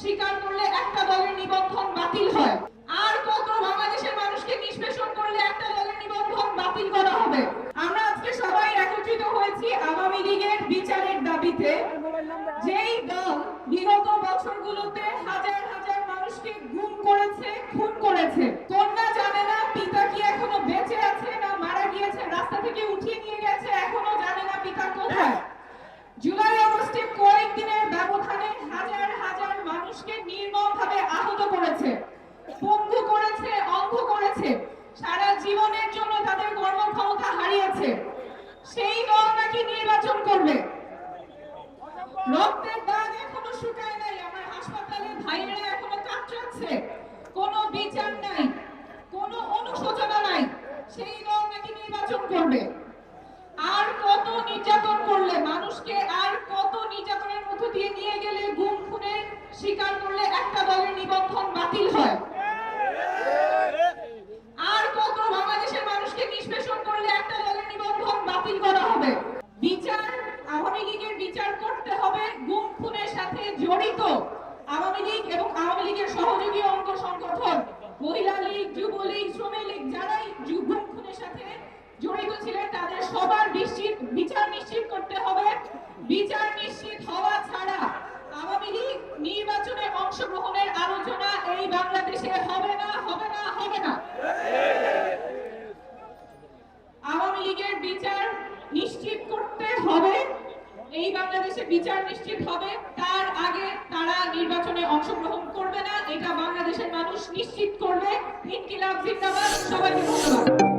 স্বীকার করলে একটা দলের নিবন্ধন বাতিল হয়। আর কত বাংলাদেশের মানুষকে নিষ্পেষণ করলে একটা দলের নিবন্ধন বাতিল করা হবে। আমরা আজকে সবাই একত্রিত হয়েছি আওয়ামী লীগের বিচারের দাবিতে। যেই দল বিগত বছরগুলোতে হাজার হাজার মানুষকে গুম করেছে, খুন করেছে, কন্যা জানে না পিতা কি এখনো বেঁচে আছে না মারা গিয়েছে, রাস্তা থেকে উঠিয়ে নিয়ে গেছে, এখনো জানে না পিতা কোথায়। জুলাই আগস্টে কয়েকদিনের ব্যবধানে হাজার হাজার মানুষকে নির্মমভাবে আহত করেছে, পঙ্গু করেছে, অন্ধ করেছে, সারা জীবনের জন্য তাদের কর্মক্ষমতা হারিয়েছে। সেই দল নাকি নির্বাচন করবে। রক্তের দাগ এখনো শুকায় নাই, আমার হাসপাতালে ভাইয়েরা এখনো কাতরাচ্ছে, কোনো বিচার নাই, কোনো অনুশোচনা নাই। সেই দল নাকি নির্বাচন করবে। আর কত নির্যাতন করলে মানুষকে, আর কত নির্যাতনের মধ্য দিয়ে নিয়ে গেলে, গুম খুনের স্বীকার করলে একটা দলের নিবন্ধন বাতিল হয়। আর কত বাংলাদেশের মানুষকে নিষ্পেষণ করলে একটা দলের নিবন্ধন বাতিল করা হবে। বিচার, আওয়ামী লীগের বিচার করতে হবে। গুম খুনের সাথে জড়িত আওয়ামী লীগ এবং আওয়ামী লীগের সহযোগী অঙ্গ সংগঠন মহিলা লীগ, যুবলীগ, শ্রমিক লীগ, যারাই গুম খুনের সাথে জড়িত ছিলেন তাদের সবার বিচার নিশ্চিত করতে হবে। বিচার নিশ্চিত হওয়া ছাড়া আওয়ামী লীগ নির্বাচনে অংশগ্রহণের আলোচনা এই বাংলাদেশে হবে না, হবে না, হবে না। আওয়ামী লীগের বিচার নিশ্চিত করতে হবে। এই বাংলাদেশে বিচার নিশ্চিত হবে, তার আগে তারা নির্বাচনে অংশগ্রহণ করবে না। এটা বাংলাদেশের মানুষ নিশ্চিত করবে। ইনকিলাব জিন্দাবাদ। সবাইকে ধন্যবাদ।